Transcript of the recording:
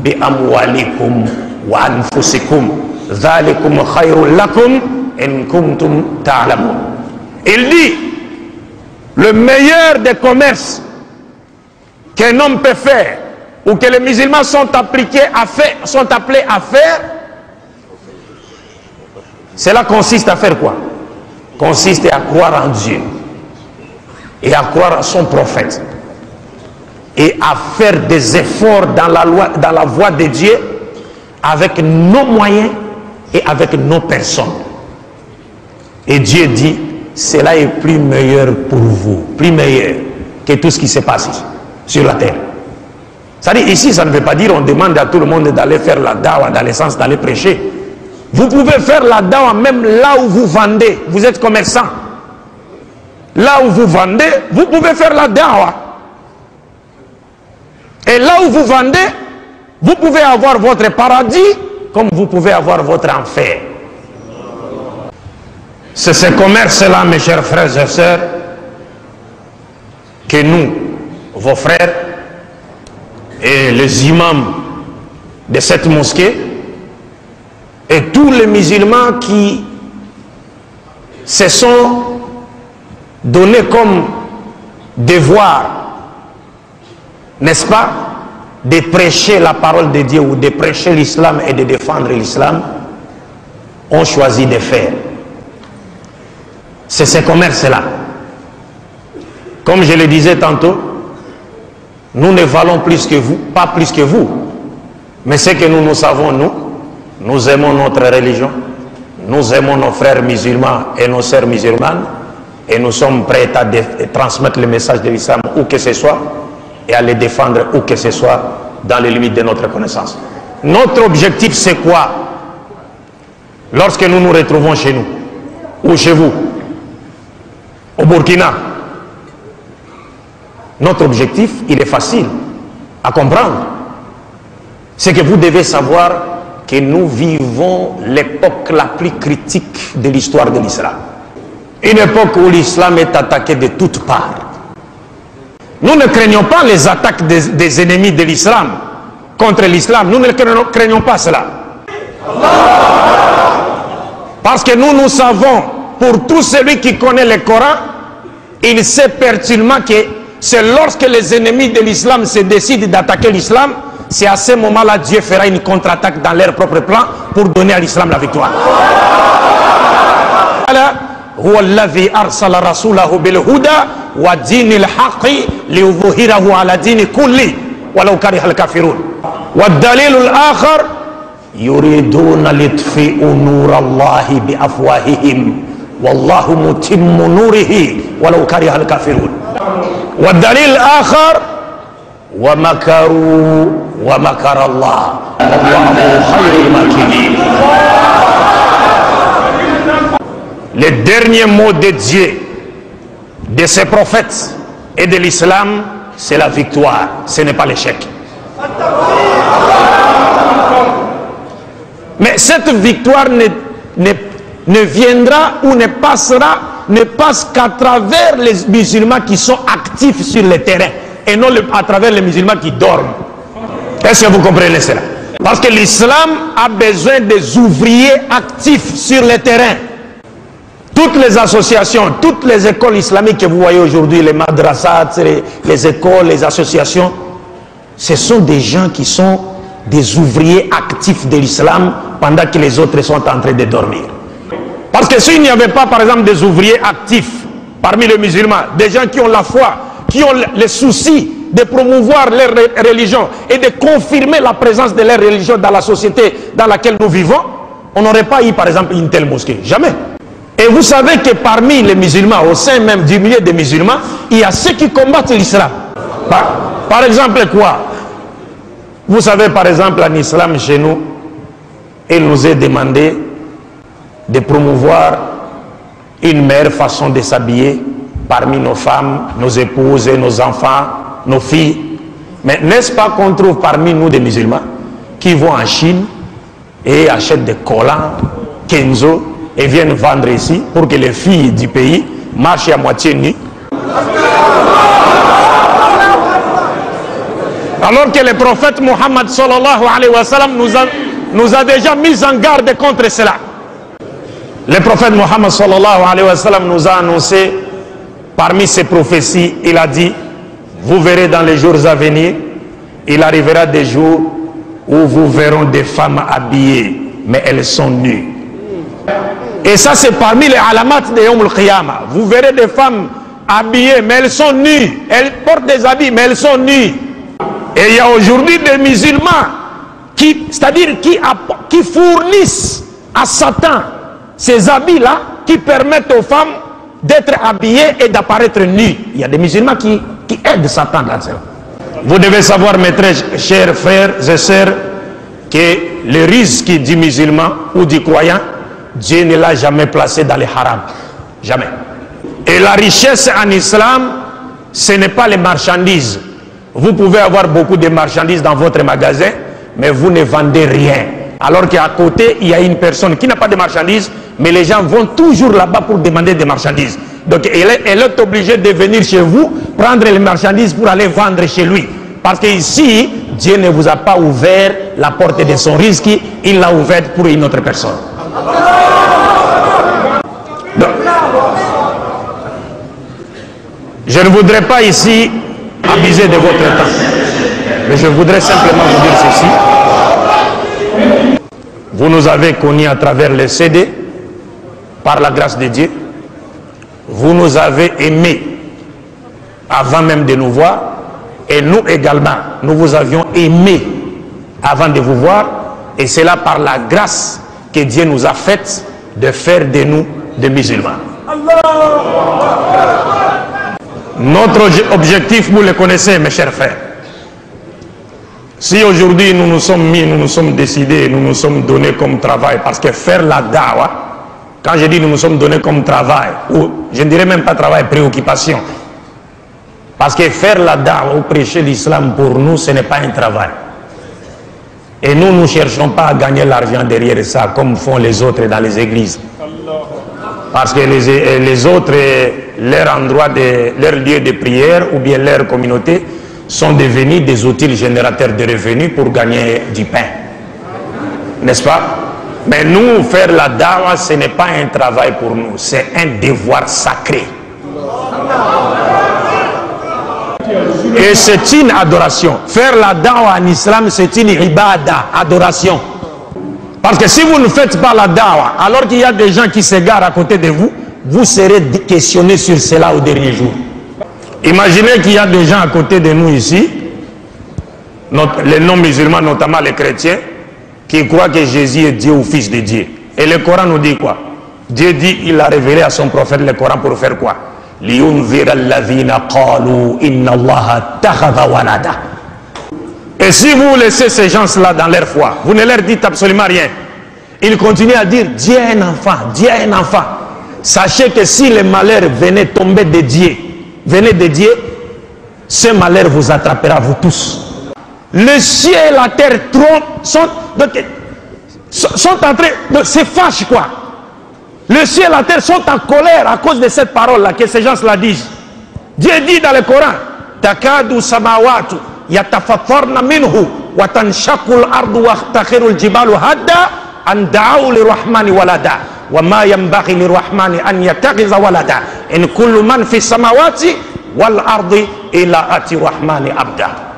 bi amwalikum wa anfusikum dhalikum khayrun lakum in kuntum ta'lamun. Il dit, le meilleur des commerces qu'un homme peut faire, ou que les musulmans sont appelés à faire, cela consiste à faire quoi? Consiste à croire en Dieu et à croire en son prophète et à faire des efforts dans la voie de Dieu avec nos moyens et avec nos personnes. Et Dieu dit, cela est plus meilleur pour vous, plus meilleur que tout ce qui se passe ici, sur la terre. C'est-à-dire ici, ça ne veut pas dire on demande à tout le monde d'aller faire la dawa, dans le sens d'aller prêcher. Vous pouvez faire la dawa même là où vous vendez. Vous êtes commerçant. Là où vous vendez, vous pouvez faire la dawa. Et là où vous vendez, vous pouvez avoir votre paradis comme vous pouvez avoir votre enfer. C'est ce commerce-là, mes chers frères et sœurs, que nous, vos frères, et les imams de cette mosquée, et tous les musulmans qui se sont donnés comme devoir, n'est-ce pas, de prêcher la parole de Dieu ou de prêcher l'islam et de défendre l'islam, ont choisi de faire. C'est ce commerce-là. Comme je le disais tantôt, nous ne valons plus que vous, pas plus que vous. Mais ce que nous savons, nous aimons notre religion, nous aimons nos frères musulmans et nos sœurs musulmanes, et nous sommes prêts à transmettre le message de l'islam où que ce soit, et à les défendre où que ce soit, dans les limites de notre connaissance. Notre objectif, c'est quoi? Lorsque nous nous retrouvons chez nous, ou chez vous, au Burkina, notre objectif, il est facile à comprendre. C'est que vous devez savoir que nous vivons l'époque la plus critique de l'histoire de l'islam. Une époque où l'islam est attaqué de toutes parts. Nous ne craignons pas les attaques des ennemis de l'islam contre l'islam. Nous ne craignons pas cela. Parce que nous savons, pour tout celui qui connaît le Coran, il sait pertinemment que c'est lorsque les ennemis de l'islam se décident d'attaquer l'islam, c'est à ce moment-là Dieu fera une contre-attaque dans leur propre plan pour donner à l'islam la victoire. هو الذي أرسل رسوله بالهدى ودين الحق ليظهره على دين كله ولو كره الكافرون. والدليل الآخر يريدون ليطفئوا نور الله بأفواههم والله متم نوره ولو كره الكافرون. والدليل الآخر ومكروا ومكر الله والله خير الماكرين. Le dernier mot de Dieu, de ses prophètes et de l'islam, c'est la victoire, ce n'est pas l'échec. Mais cette victoire ne viendra ou ne passe qu'à travers les musulmans qui sont actifs sur le terrain et non à travers les musulmans qui dorment. Est-ce que vous comprenez cela? Parce que l'islam a besoin des ouvriers actifs sur le terrain. Toutes les associations, toutes les écoles islamiques que vous voyez aujourd'hui, les madrasas, les écoles, les associations, ce sont des gens qui sont des ouvriers actifs de l'islam pendant que les autres sont en train de dormir. Parce que s'il n'y avait pas, par exemple, des ouvriers actifs parmi les musulmans, des gens qui ont la foi, qui ont le souci de promouvoir leur religion et de confirmer la présence de leur religion dans la société dans laquelle nous vivons, on n'aurait pas eu, par exemple, une telle mosquée. Jamais. Et vous savez que parmi les musulmans, au sein même du milieu des musulmans, il y a ceux qui combattent l'islam. Par exemple quoi? Vous savez, par exemple, en islam, chez nous, il nous est demandé de promouvoir une meilleure façon de s'habiller parmi nos femmes, nos épouses, nos enfants, nos filles. Mais n'est-ce pas qu'on trouve parmi nous des musulmans qui vont en Chine et achètent des collants, Kenzo, et viennent vendre ici pour que les filles du pays marchent à moitié nues? Alors que le prophète Mohammed sallallahu alayhi wa sallam nous a déjà mis en garde contre cela. Le prophète Mohammed sallallahu alayhi wa sallam nous a annoncé, parmi ses prophéties, il a dit, vous verrez dans les jours à venir, il arrivera des jours où vous verrez des femmes habillées, mais elles sont nues. Et ça c'est parmi les alamat de Yawm al-Qiyamah. Vous verrez des femmes habillées, mais elles sont nues. Elles portent des habits, mais elles sont nues. Et il y a aujourd'hui des musulmans c'est-à-dire qui fournissent à Satan ces habits-là qui permettent aux femmes d'être habillées et d'apparaître nues. Il y a des musulmans qui aident Satan dans cela. Vous devez savoir, mes très chers frères et sœurs, que le risque du musulman ou du croyant, Dieu ne l'a jamais placé dans les haram. Jamais. Et la richesse en islam, ce n'est pas les marchandises. Vous pouvez avoir beaucoup de marchandises dans votre magasin, mais vous ne vendez rien. Alors qu'à côté, il y a une personne qui n'a pas de marchandises, mais les gens vont toujours là-bas pour demander des marchandises. Donc elle est obligée de venir chez vous, prendre les marchandises pour aller vendre chez lui. Parce qu'ici, Dieu ne vous a pas ouvert la porte de son risque, il l'a ouverte pour une autre personne. Donc, je ne voudrais pas ici abuser de votre temps, mais je voudrais simplement vous dire ceci. Vous nous avez connus à travers les CD, par la grâce de Dieu. Vous nous avez aimés avant même de nous voir, et nous également, nous vous avions aimés avant de vous voir, et c'est là par la grâce que Dieu nous a faite de faire de nous des musulmans. Notre objectif, vous le connaissez, mes chers frères. Si aujourd'hui nous nous sommes mis, nous nous sommes décidés, nous nous sommes donnés comme travail, parce que faire la dawa, quand je dis nous nous sommes donnés comme travail, ou je ne dirais même pas travail, préoccupation, parce que faire la dawa ou prêcher l'islam pour nous, ce n'est pas un travail. Et nous ne cherchons pas à gagner l'argent derrière ça, comme font les autres dans les églises. Parce que les autres, leur endroit, leur lieu de prière ou bien leur communauté sont devenus des outils générateurs de revenus pour gagner du pain. N'est-ce pas? Mais nous, faire la dawa, ce n'est pas un travail pour nous, c'est un devoir sacré. Et c'est une adoration. Faire la dawa en islam, c'est une ibada, adoration. Parce que si vous ne faites pas la dawa, alors qu'il y a des gens qui s'égarent à côté de vous, vous serez questionné sur cela au dernier jour. Imaginez qu'il y a des gens à côté de nous ici, les non-musulmans, notamment les chrétiens, qui croient que Jésus est Dieu ou fils de Dieu. Et le Coran nous dit quoi? Dieu dit, il a révélé à son prophète le Coran pour faire quoi? Et si vous laissez ces gens-là dans leur foi, vous ne leur dites absolument rien, ils continuent à dire Dieu a un enfant, Dieu a un enfant. Sachez que si le malheur venait tomber de Dieu, ce malheur vous attrapera vous tous. Le ciel et la terre sont en train de se fâcher quoi. Le ciel et la terre sont en colère à cause de cette parole-là que ces gens-là disent. Dieu dit dans le Coran, Takadu samawatu yatafatharna minhu wa tanshaqqu al-ardu wa takhiru al-jibalu hadda an da'u lirrahmani walada wa ma yanbaghi lirrahmani an yattakhidha walada in kullu man fi samawati wal ardi illa ati rahmani abda.